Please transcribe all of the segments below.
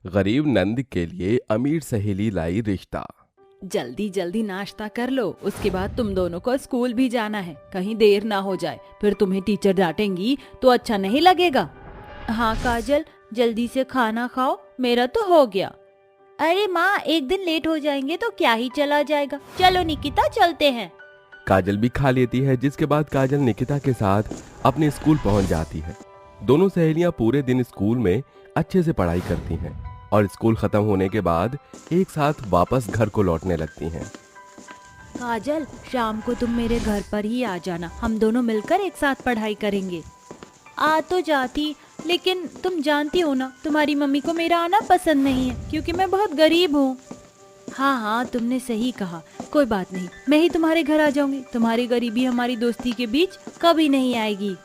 गरीब नंद के लिए अमीर सहेली लाई रिश्ता। जल्दी जल्दी नाश्ता कर लो, उसके बाद तुम दोनों को स्कूल भी जाना है। कहीं देर ना हो जाए, फिर तुम्हें टीचर डांटेंगी तो अच्छा नहीं लगेगा। हाँ काजल, जल्दी से खाना खाओ, मेरा तो हो गया। अरे माँ, एक दिन लेट हो जाएंगे तो क्या ही चला जाएगा। चलो निकिता, चलते हैं। काजल भी खा लेती है, जिसके बाद काजल निकिता के साथ अपने स्कूल पहुंच जाती है। दोनों सहेलियां पूरे दिन स्कूल में अच्छे से पढ़ाई करती हैं और स्कूल खत्म होने के बाद एक साथ वापस घर को लौटने लगती हैं। काजल, शाम को तुम मेरे घर पर ही आ जाना, हम दोनों मिलकर एक साथ पढ़ाई करेंगे। आ तो जाती, लेकिन तुम जानती हो ना, तुम्हारी मम्मी को मेरा आना पसंद नहीं है क्योंकि मैं बहुत गरीब हूँ। हाँ हाँ, तुमने सही कहा, कोई बात नहीं, मैं ही तुम्हारे घर आ जाऊंगी। तुम्हारी गरीबी हमारी दोस्ती के बीच कभी नहीं आएगी।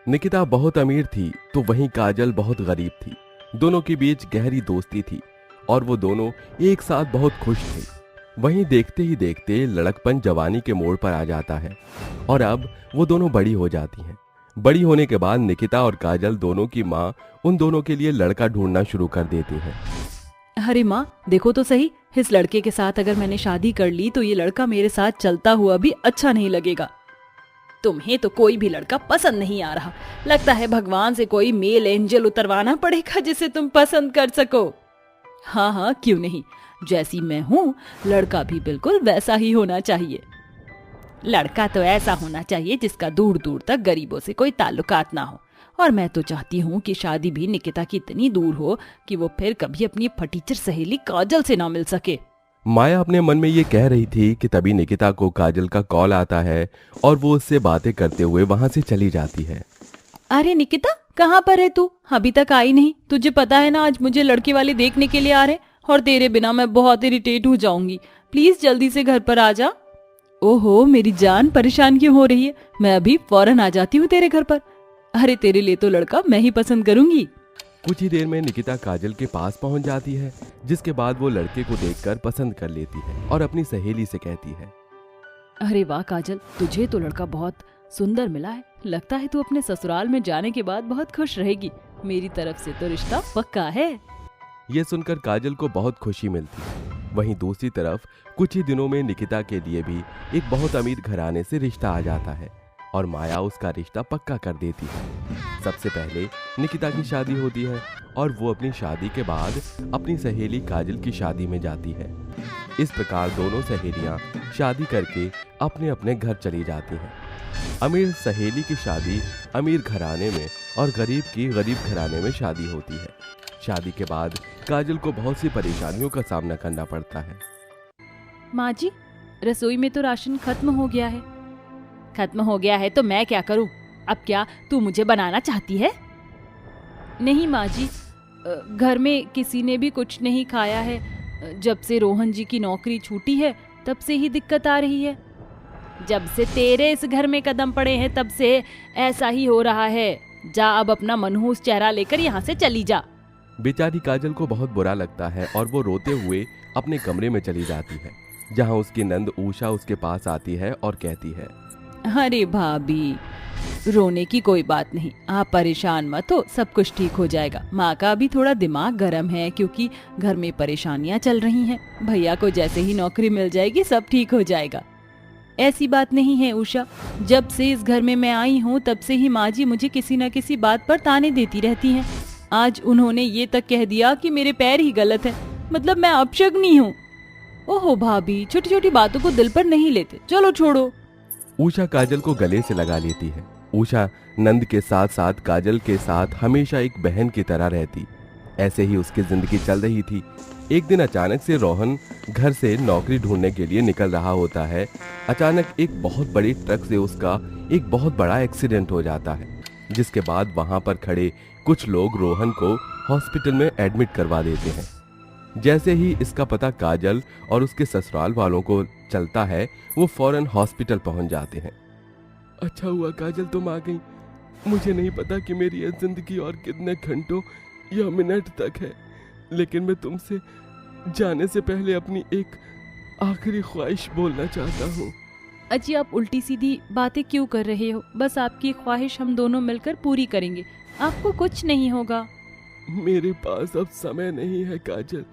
निकिता बहुत अमीर थी तो वहीं काजल बहुत गरीब थी। दोनों के बीच गहरी दोस्ती थी और वो दोनों एक साथ बहुत खुश थे। वहीं देखते ही देखते लड़कपन जवानी के मोड़ पर आ जाता है और अब वो दोनों बड़ी हो जाती हैं। बड़ी होने के बाद निकिता और काजल दोनों की माँ उन दोनों के लिए लड़का ढूंढना शुरू कर देती है। अरे माँ, देखो तो सही, इस लड़के के साथ अगर मैंने शादी कर ली तो ये लड़का मेरे साथ चलता हुआ भी अच्छा नहीं लगेगा। तुम्हें तो कोई भी लड़का पसंद नहीं आ रहा। लगता है भगवान से कोई मेल एंजल उतरवाना पड़ेगा जिसे तुम पसंद कर सको। हाँ हाँ, क्यों नहीं, जैसी मैं हूँ लड़का भी बिल्कुल वैसा ही होना चाहिए। लड़का तो ऐसा होना चाहिए जिसका दूर दूर तक गरीबों से कोई ताल्लुकात ना हो। और मैं तो चाहती हूँ कि शादी भी निकिता की इतनी दूर हो कि वो फिर कभी अपनी फटीचर सहेली काजल से ना मिल सके। माया अपने मन में ये कह रही थी कि तभी निकिता को काजल का कॉल आता है और वो उससे बातें करते हुए वहां से चली जाती है। अरे निकिता, कहाँ पर है तू? अभी तक आई नहीं। तुझे पता है ना, आज मुझे लड़के वाले देखने के लिए आ रहे और तेरे बिना मैं बहुत इरिटेट हो जाऊंगी। प्लीज जल्दी से घर पर आ जा। ओहो मेरी जान, परेशान क्यों हो रही है? मैं अभी फौरन आ जाती हूँ तेरे घर पर। अरे तेरे लिए तो लड़का मैं ही पसंद करूंगी। कुछ ही देर में निकिता काजल के पास पहुंच जाती है, जिसके बाद वो लड़के को देखकर पसंद कर लेती है और अपनी सहेली से कहती है, अरे वाह काजल, तुझे तो लड़का बहुत सुंदर मिला है। लगता है तू अपने ससुराल में जाने के बाद बहुत खुश रहेगी। मेरी तरफ से तो रिश्ता पक्का है। ये सुनकर काजल को बहुत खुशी मिलती है। वहीं दूसरी तरफ कुछ ही दिनों में निकिता के लिए भी एक बहुत अमीर घराने से रिश्ता आ जाता है और माया उसका रिश्ता पक्का कर देती है। सबसे पहले निकिता की शादी होती है और वो अपनी शादी के बाद अपनी सहेली काजल की शादी में जाती है। इस प्रकार दोनों सहेलियां शादी करके अपने अपने घर चली जाती हैं। अमीर सहेली की शादी अमीर घराने में और गरीब की गरीब घराने में शादी होती है। शादी के बाद काजल को बहुत सी परेशानियों का सामना करना पड़ता है। माँ जी, रसोई में तो राशन खत्म हो गया है। खत्म हो गया है तो मैं क्या करूं? अब क्या तू मुझे बनाना चाहती है? नहीं माँ जी, घर में किसी ने भी कुछ नहीं खाया है। जब से रोहन जी की नौकरी छूटी है तब से ही दिक्कत आ रही है। जब से तेरे इस घर में कदम पड़े हैं तब से ऐसा ही हो रहा है। जा अब अपना मनहूस चेहरा लेकर यहाँ से चली जा। बेचारी काजल को बहुत बुरा लगता है और वो रोते हुए अपने कमरे में चली जाती है, जहाँ उसकी नंद उषा उसके पास आती है और कहती है, अरे भाभी, रोने की कोई बात नहीं, आप परेशान मत हो, सब कुछ ठीक हो जाएगा। माँ का भी थोड़ा दिमाग गर्म है क्योंकि घर में परेशानियाँ चल रही हैं। भैया को जैसे ही नौकरी मिल जाएगी सब ठीक हो जाएगा। ऐसी बात नहीं है उषा, जब से इस घर में मैं आई हूँ तब से ही माँ जी मुझे किसी न किसी बात पर ताने देती रहती हैं। आज उन्होंने ये तक कह दिया कि मेरे पैर ही गलत है, मतलब मैं अपशगुनी हूँ। ओहो भाभी, छोटी छोटी बातों को दिल पर नहीं लेते, चलो छोड़ो। उषा काजल को गले से लगा लेती है। उषा नंद के साथ साथ काजल के साथ हमेशा एक बहन की तरह रहती। ऐसे ही उसकी जिंदगी चल रही थी। एक दिन अचानक से रोहन घर से नौकरी ढूंढने के लिए निकल रहा होता है। अचानक एक बहुत बड़ी ट्रक से उसका एक बहुत बड़ा एक्सीडेंट हो जाता है, जिसके बाद वहां पर खड़े कुछ लोग रोहन को हॉस्पिटल में एडमिट करवा देते हैं। जैसे ही इसका पता काजल और उसके ससुराल वालों को चलता है, वो फौरन हॉस्पिटल पहुंच जाते हैं। अच्छा हुआ काजल तुम आ गई। मुझे नहीं पता कि मेरी यह जिंदगी और कितने घंटों या मिनट तक है, लेकिन मैं तुमसे जाने से पहले अपनी एक आखिरी ख्वाहिश बोलना चाहता हूँ। अजी, आप उल्टी सीधी बातें क्यों कर रहे हो? बस आपकी ख्वाहिश हम दोनों मिलकर पूरी करेंगे, आपको कुछ नहीं होगा। मेरे पास अब समय नहीं है काजल।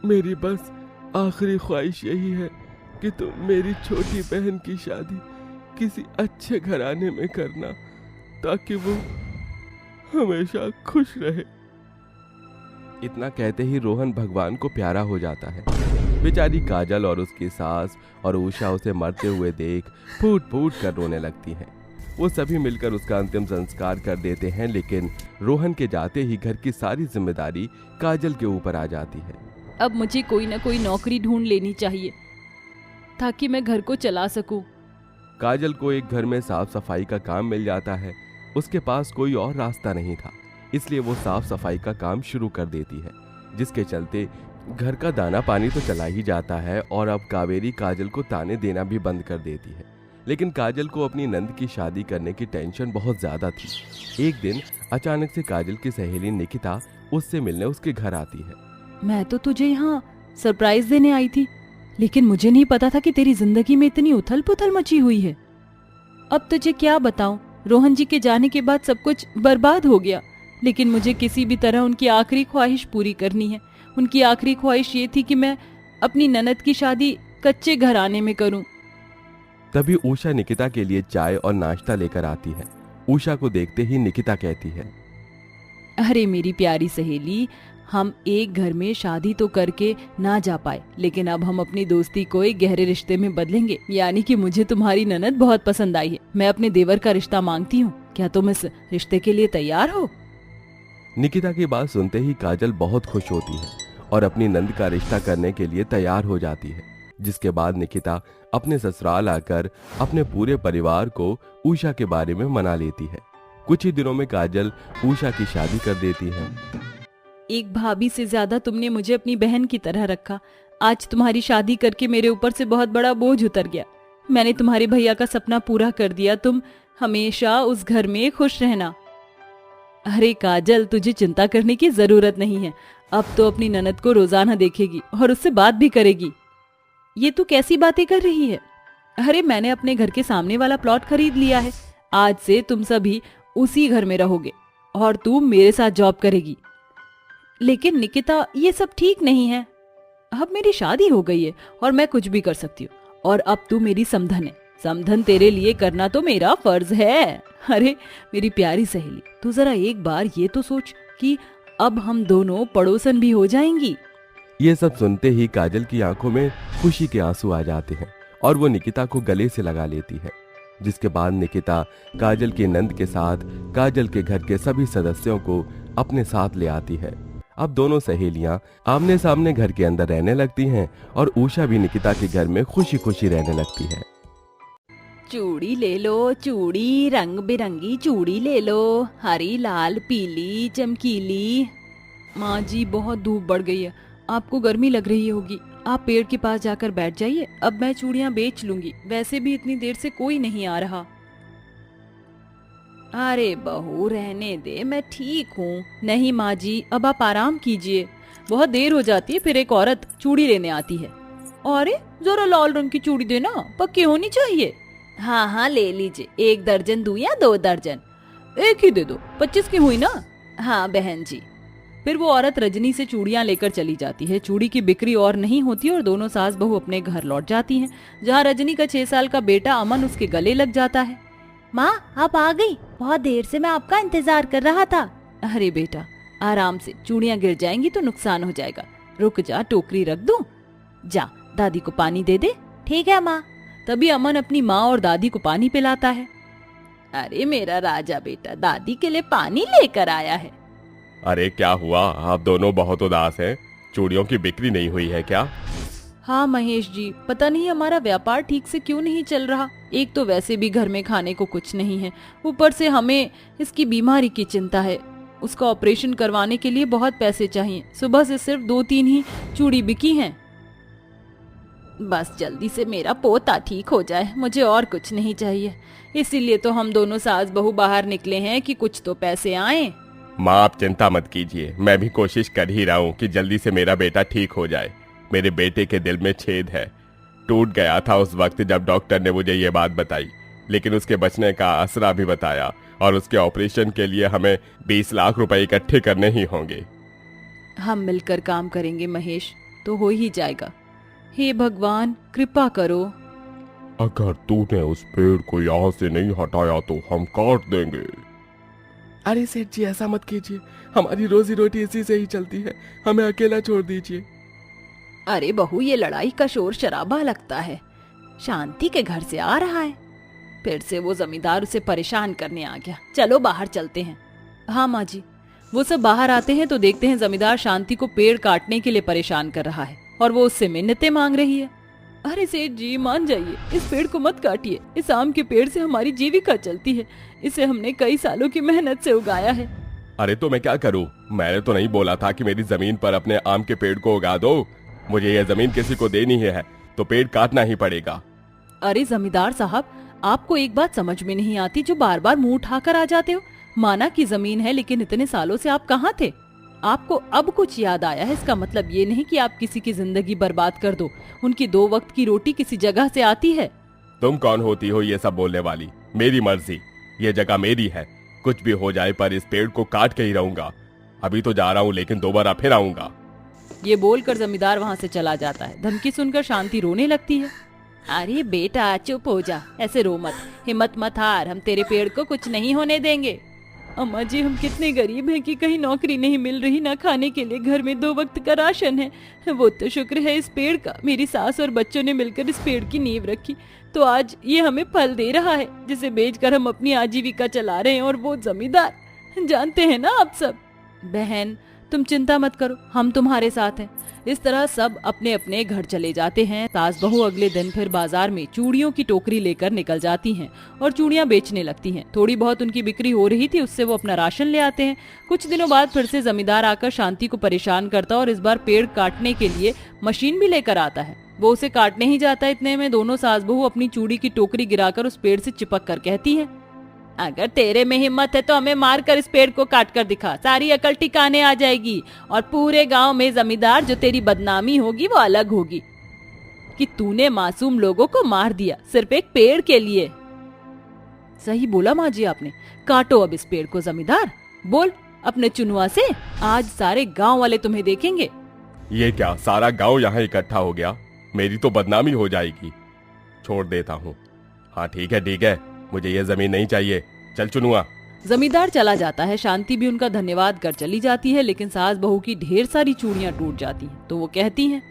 मेरी बस आखिरी ख्वाहिश यही है कि तुम मेरी छोटी बहन की शादी किसी अच्छे घराने में करना, ताकि वो हमेशा खुश रहे। इतना कहते ही रोहन भगवान को प्यारा हो जाता है। बेचारी काजल और उसकी सास और उषा उसे मरते हुए देख फूट फूट कर रोने लगती हैं। वो सभी मिलकर उसका अंतिम संस्कार कर देते हैं, लेकिन रोहन के जाते ही घर की सारी जिम्मेदारी काजल के ऊपर आ जाती है। अब मुझे कोई ना कोई नौकरी ढूंढ लेनी चाहिए ताकि मैं घर को चला सकूं। काजल को एक घर में साफ सफाई का काम मिल जाता है। उसके पास कोई और रास्ता नहीं था, इसलिए वो साफ सफाई का काम शुरू कर देती है, जिसके चलते घर का दाना पानी तो चला ही जाता है और अब कावेरी काजल को ताने देना भी बंद कर देती है। लेकिन काजल को अपनी नंद की शादी करने की टेंशन बहुत ज्यादा थी। एक दिन अचानक से काजल की सहेली निकिता उससे मिलने उसके घर आती है। मैं तो तुझे यहाँ सरप्राइज देने आई थी, लेकिन मुझे नहीं पता था कि तेरी जिंदगी में इतनी उथल पुथल मची हुई है। अब तुझे क्या बताऊं, रोहन जी के जाने के बाद सब कुछ बर्बाद हो गया, लेकिन मुझे किसी भी तरह उनकी आखिरी ख्वाहिश पूरी करनी है। उनकी आखिरी ख्वाहिश ये थी कि मैं अपनी ननद की शादी कच्चे घराने में करूं। तभी उषा निकिता के लिए चाय और नाश्ता लेकर आती है। उषा को देखते ही निकिता कहती है, अरे मेरी प्यारी सहेली, हम एक घर में शादी तो करके ना जा पाए, लेकिन अब हम अपनी दोस्ती को एक गहरे रिश्ते में बदलेंगे। यानी कि मुझे तुम्हारी ननद बहुत पसंद आई है। मैं अपने देवर का रिश्ता मांगती हूँ। क्या तुम इस रिश्ते के लिए तैयार हो? निकिता की बात सुनते ही काजल बहुत खुश होती है और अपनी नंद का रिश्ता करने के लिए तैयार हो जाती है। जिसके बाद निकिता अपने ससुराल आकर अपने पूरे परिवार को उषा के बारे में मना लेती है। कुछ ही दिनों में काजल उषा की शादी कर देती है। एक भाभी से ज्यादा तुमने मुझे अपनी बहन की तरह रखा। आज तुम्हारी शादी करके मेरे ऊपर से बहुत बड़ा बोझ उतर गया। मैंने तुम्हारे भैया का सपना पूरा कर दिया। तुम हमेशा उस घर में खुश रहना। अरे काजल, तुझे चिंता करने की जरूरत नहीं है। अब तो अपनी ननद को रोजाना देखेगी और उससे बात भी करेगी। ये तू कैसी बातें कर रही है? अरे मैंने अपने घर के सामने वाला प्लॉट खरीद लिया है। आज से तुम सभी उसी घर में रहोगे और तू मेरे साथ जॉब करेगी। लेकिन निकिता, ये सब ठीक नहीं है। अब मेरी शादी हो गई है और मैं कुछ भी कर सकती हूँ, और अब तू मेरी समधन है। समधन तेरे लिए करना तो मेरा फर्ज है। अरे मेरी प्यारी सहेली, तू जरा एक बार ये तो सोच कि अब हम दोनों पड़ोसन भी हो जाएंगी। ये सब सुनते ही काजल की आंखों में खुशी के आंसू आ जाते हैं और वो निकिता को गले से लगा लेती है। जिसके बाद निकिता काजल की नंद के साथ काजल के घर के सभी सदस्यों को अपने साथ ले आती है। अब दोनों सहेलियां आमने सामने घर के अंदर रहने लगती हैं और उषा भी निकिता के घर में खुशी खुशी रहने लगती है। चूड़ी ले लो, चूड़ी, रंग बिरंगी चूड़ी ले लो, हरी, लाल, पीली, चमकीली। माँ जी, बहुत धूप बढ़ गई है, आपको गर्मी लग रही होगी। आप पेड़ के पास जाकर बैठ जाइए। अब मैं चूड़ियाँ बेच लूंगी, वैसे भी इतनी देर से कोई नहीं आ रहा। अरे बहू, रहने दे, मैं ठीक हूँ। नहीं माँ जी, अब आप आराम कीजिए। बहुत देर हो जाती है, फिर एक औरत चूड़ी लेने आती है। अरे जरा लाल रंग की चूड़ी देना, पक्की होनी चाहिए। हाँ हाँ, ले लीजिए। 1 दर्जन दूं या 2 दर्जन? एक ही दे दो, 25 की हुई ना? हाँ बहन जी। फिर वो औरत रजनी से चूड़ियां लेकर चली जाती है। चूड़ी की बिक्री और नहीं होती और दोनों सास बहू अपने घर लौट जाती हैं, जहाँ रजनी का 6 साल का बेटा अमन उसके गले लग जाता है। माँ, आप आ गई? बहुत देर से मैं आपका इंतजार कर रहा था। अरे बेटा, आराम से, चूड़ियां गिर जाएंगी तो नुकसान हो जाएगा। रुक जा, टोकरी रख दूं? जा, दादी को पानी दे दे। ठीक है माँ। तभी अमन अपनी माँ और दादी को पानी पिलाता है। अरे मेरा राजा बेटा दादी के लिए पानी लेकर आया है। अरे क्या हुआ, आप दोनों बहुत उदास हैं? चूड़ियों की बिक्री नहीं हुई है क्या? हाँ महेश जी, पता नहीं हमारा व्यापार ठीक से क्यों नहीं चल रहा। एक तो वैसे भी घर में खाने को कुछ नहीं है, ऊपर से हमें इसकी बीमारी की चिंता है। उसका ऑपरेशन करवाने के लिए बहुत पैसे चाहिए। सुबह से सिर्फ 2-3 ही चूड़ी बिकी हैं। बस जल्दी से मेरा पोता ठीक हो जाए, मुझे और कुछ नहीं चाहिए। इसीलिए तो हम दोनों सास बहू बाहर निकले हैं कि कुछ तो पैसे आए। माँ, आप चिंता मत कीजिए, मैं भी कोशिश कर ही रहा हूँ कि जल्दी से मेरा बेटा ठीक हो जाए। मेरे बेटे के दिल में छेद है, टूट गया था उस वक्त जब डॉक्टर ने मुझे ये बात बताई, लेकिन उसके बचने का आसरा भी बताया और उसके ऑपरेशन के लिए हमें 20 लाख रुपए इकट्ठे करने ही होंगे। हम मिलकर काम करेंगे महेश, तो हो ही जाएगा। हे भगवान कृपा करो। अगर तूने उस पेड़ को यहाँ से नहीं हटाया तो हम काट देंगे। अरे सेठ जी ऐसा मत कीजिए, हमारी रोजी रोटी इसी से ही चलती है, हमें अकेला छोड़ दीजिए। अरे बहू, ये लड़ाई का शोर शराबा लगता है, शांति के घर से आ रहा है। फिर से वो जमींदार उसे परेशान करने आ गया। चलो बाहर चलते हैं। हाँ माँ जी। वो सब बाहर आते हैं तो देखते हैं जमींदार शांति को पेड़ काटने के लिए परेशान कर रहा है और वो उससे मिन्नतें मांग रही है। अरे सेठ जी मान जाइए, इस पेड़ को मत काटिए। इस आम के पेड़ से हमारी जीविका चलती है, इसे हमने कई सालों की मेहनत से उगाया है। अरे तो मैं क्या करूं? मैंने तो नहीं बोला था कि मेरी जमीन पर अपने आम के पेड़ को उगा दो। मुझे यह जमीन किसी को देनी है तो पेड़ काटना ही पड़ेगा। अरे जमींदार साहब, आपको एक बात समझ में नहीं आती जो बार बार मुंह उठाकर आ जाते हो। माना की जमीन है, लेकिन इतने सालों से आप कहाँ थे? आपको अब कुछ याद आया है, इसका मतलब ये नहीं कि आप किसी की जिंदगी बर्बाद कर दो। उनकी 2 वक्त की रोटी किसी जगह से आती है। तुम कौन होती हो ये सब बोलने वाली? मेरी मर्जी, ये जगह मेरी है। कुछ भी हो जाए पर इस पेड़ को काट के ही रहूंगा। अभी तो जा रहा हूँ, लेकिन दोबारा फिर आऊंगा। ये बोलकर जमींदार वहाँ से चला जाता है। धमकी सुनकर शांति रोने लगती है। अरे बेटा चुप हो जा, ऐसे रो मत, हिम्मत मत हार, हम तेरे पेड़ को कुछ नहीं होने देंगे। अम्मा जी, हम कितने गरीब हैं कि कहीं नौकरी नहीं मिल रही, ना खाने के लिए घर में 2 वक्त का राशन है। वो तो शुक्र है इस पेड़ का, मेरी सास और बच्चों ने मिलकर इस पेड़ की नींव रखी तो आज ये हमें फल दे रहा है, जिसे बेचकर हम अपनी आजीविका चला रहे हैं। और वो जमींदार, जानते हैं ना आप सब। बहन तुम चिंता मत करो, हम तुम्हारे साथ हैं। इस तरह सब अपने अपने घर चले जाते हैं। सास बहू अगले दिन फिर बाजार में चूड़ियों की टोकरी लेकर निकल जाती हैं और चूड़ियां बेचने लगती हैं। थोड़ी बहुत उनकी बिक्री हो रही थी, उससे वो अपना राशन ले आते हैं। कुछ दिनों बाद फिर से जमींदार आकर शांति को परेशान करता और इस बार पेड़ काटने के लिए मशीन भी लेकर आता है। वो उसे काटने ही जाता है, इतने में दोनों सास बहू अपनी चूड़ी की टोकरी गिराकर उस पेड़ से चिपक कर कहती है, अगर तेरे में हिम्मत है तो हमें मारकर इस पेड़ को काट कर दिखा, सारी अकल ठिकाने आ जाएगी और पूरे गांव में जमींदार जो तेरी बदनामी होगी वो अलग होगी कि तूने मासूम लोगों को मार दिया सिर्फ एक पेड़ के लिए। सही बोला माँ जी आपने, काटो अब इस पेड़ को जमींदार। बोल अपने चुनवा से, आज सारे गांव वाले तुम्हें देखेंगे। ये क्या, सारा गांव यहाँ इकट्ठा हो गया? मेरी तो बदनामी हो जाएगी। छोड़ देता हूँ। हाँ ठीक है, मुझे ये जमीन नहीं चाहिए, चल चुनुआ। जमींदार चला जाता है। शांति भी उनका धन्यवाद कर चली जाती है, लेकिन सास बहू की ढेर सारी चूड़ियां टूट जाती हैं। तो वो कहती हैं,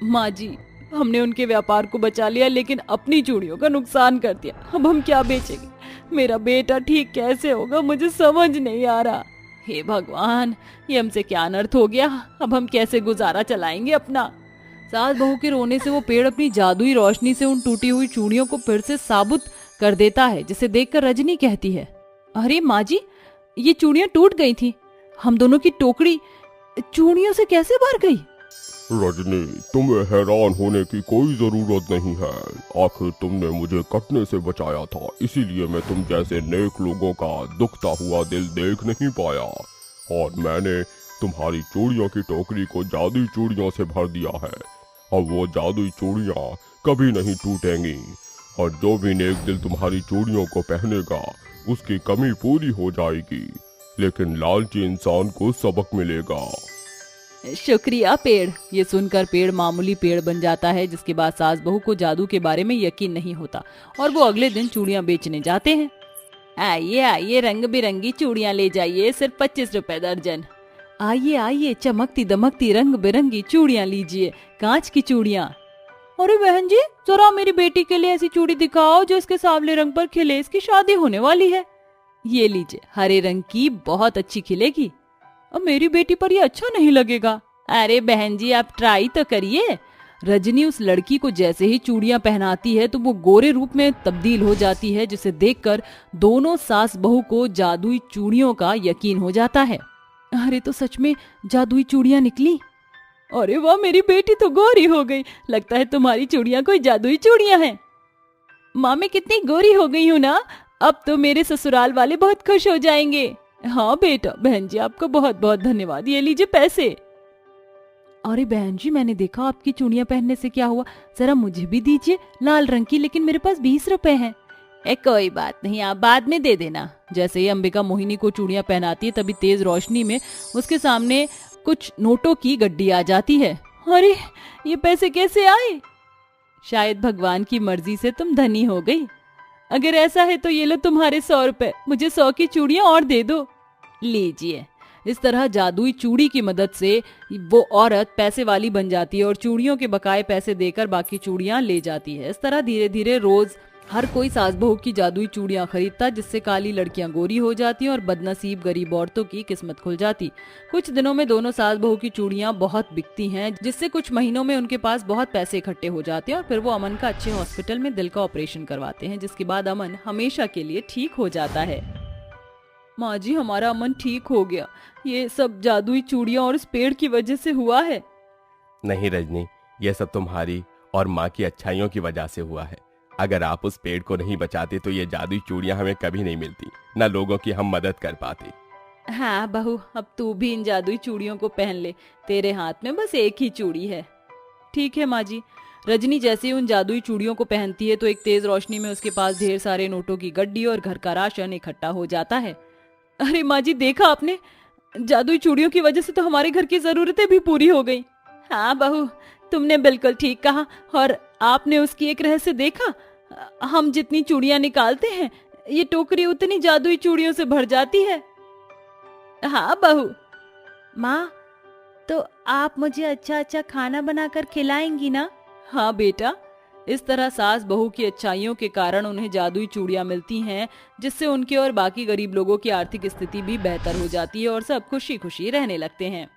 माँ जी हमने उनके व्यापार को बचा लिया, लेकिन अपनी चूड़ियों का नुकसान कर दिया। अब हम क्या बेचेंगे? मेरा बेटा ठीक कैसे होगा, मुझे समझ नहीं आ रहा। हे भगवान, ये हमसे क्या अनर्थ हो गया, अब हम कैसे गुजारा चलाएंगे अपना। सास बहू के रोने से वो पेड़ अपनी जादुई रोशनी से उन टूटी हुई चूड़ियों को फिर से साबुत कर देता है, जिसे देखकर रजनी कहती है, अरे माँ जी ये चूड़ियां टूट गई थी, हम दोनों की टोकरी चूड़ियों से कैसे भर गई? रजनी, तुम्हें हैरान होने की कोई जरूरत नहीं है। आखिर तुमने मुझे कटने से बचाया था, इसीलिए मैं तुम जैसे नेक लोगों का दुखता हुआ दिल देख नहीं पाया और मैंने तुम्हारी चूड़ियों की टोकरी को जादुई चूड़ियों से भर दिया है। अब वो जादुई चूड़ियां कभी नहीं टूटेंगी और जो भी नेक दिल तुम्हारी चूड़ियों को पहनेगा उसकी कमी पूरी हो जाएगी, लेकिन लालची इंसान को सबक मिलेगा। शुक्रिया पेड़। ये सुनकर पेड़ मामूली पेड़ बन जाता है, जिसके बाद सास बहू को जादू के बारे में यकीन नहीं होता और वो अगले दिन चूड़ियां बेचने जाते हैं। आइए आइए, रंग बिरंगी चूड़ियां ले जाइए, सिर्फ 25 रुपए दर्जन। आइए आइए, चमकती दमकती रंग बिरंगी चूड़ियां लीजिए, कांच की चूड़ियां। अरे बहन जी, जरा मेरी बेटी के लिए ऐसी चूड़ी दिखाओ जो इसके सांवले रंग पर खिले, इसकी शादी होने वाली है। ये लीजिए, हरे रंग की, बहुत अच्छी खिलेगी। अब मेरी बेटी पर ये अच्छा नहीं लगेगा। अरे बहन जी आप ट्राई तो करिए। रजनी उस लड़की को जैसे ही चूड़ियां पहनाती है तो वो गोरे रूप में तब्दील हो जाती है, जिसे देखकर दोनों सास बहू को जादुई चूड़ियों का यकीन हो जाता है। अरे तो सच में जादुई चूड़ियां निकली। अरे वाह, मेरी बेटी तो गोरी हो गई, लगता है तुम्हारी चूड़ियां कोई जादुई चूड़ियां हैं। माँ मैं कितनी गोरी हो गई हूँ ना, अब तो मेरे ससुराल वाले बहुत खुश हो जाएंगे। हाँ बेटा, बहन जी आपका बहुत बहुत धन्यवाद, ये लीजिए पैसे। अरे बहन जी, मैंने देखा आपकी चूड़ियां पहनने से क्या हुआ, जरा मुझे भी दीजिए, लाल रंग की, लेकिन मेरे पास 20 रुपए हैं। कोई बात नहीं, आप बाद में दे देना। जैसे ही अंबिका मोहिनी को चूड़ियां पहनाती है, तभी तेज रोशनी में उसके सामने कुछ नोटों की गड्डी आ जाती है। अरे ये पैसे कैसे आए? शायद भगवान की मर्जी से तुम धनी हो गई। अगर ऐसा है तो ये लो तुम्हारे 100 रुपए, मुझे 100 की चूड़ियां और दे दो। लीजिए। इस तरह जादुई चूड़ी की मदद से वो औरत पैसे वाली बन जाती है और चूड़ियों के बकाए पैसे देकर बाकी चूड़ियां ले जाती है। इस तरह धीरे धीरे रोज हर कोई सास बहू की जादुई चूड़ियां खरीदता, जिससे काली लड़कियां गोरी हो जाती और बदनसीब गरीब औरतों की किस्मत खुल जाती। कुछ दिनों में दोनों सास बहू की चूड़ियां बहुत बिकती हैं, जिससे कुछ महीनों में उनके पास बहुत पैसे इकट्ठे हो जाते हैं और फिर वो अमन का अच्छे हॉस्पिटल में दिल का ऑपरेशन करवाते हैं, जिसके बाद अमन हमेशा के लिए ठीक हो जाता है। माँ जी, हमारा अमन ठीक हो गया। ये सब जादुई चूड़ियां और इस पेड़ की वजह से हुआ है। नहीं रजनी, यह सब तुम्हारी और माँ की अच्छाइयों की वजह से हुआ है। अगर आप उस पेड़ को नहीं बचाते तो ये जादुई चूड़ियां हमें कभी नहीं मिलती, न लोगों की हम मदद कर पाते। हाँ बहू, अब तू भी इन जादुई चूड़ियों को पहन ले, तेरे हाथ में बस एक ही चूड़ी है। ठीक है माँ जी। रजनी जैसे ही उन जादुई चूड़ियों को पहनती है तो एक तेज रोशनी में उसके पास ढेर सारे नोटों की गड्डी और घर का राशन इकट्ठा हो जाता है। अरे माँ जी, देखा आपने, जादुई चूड़ियों की वजह से तो हमारे घर की जरूरतें भी पूरी हो गई। हाँ बहू, तुमने बिल्कुल ठीक कहा। और आपने उसकी एक रहस्य देखा? हम जितनी चूड़ियां निकालते हैं, ये टोकरी उतनी जादुई चूड़ियों से भर जाती है। हाँ बहू। माँ, तो आप मुझे अच्छा अच्छा खाना बनाकर खिलाएंगी ना? हाँ बेटा। इस तरह सास बहू की अच्छाइयों के कारण उन्हें जादुई चूड़ियां मिलती हैं, जिससे उनके और बाकी गरीब लोगों की आर्थिक स्थिति भी बेहतर हो जाती है और सब खुशी खुशी रहने लगते हैं।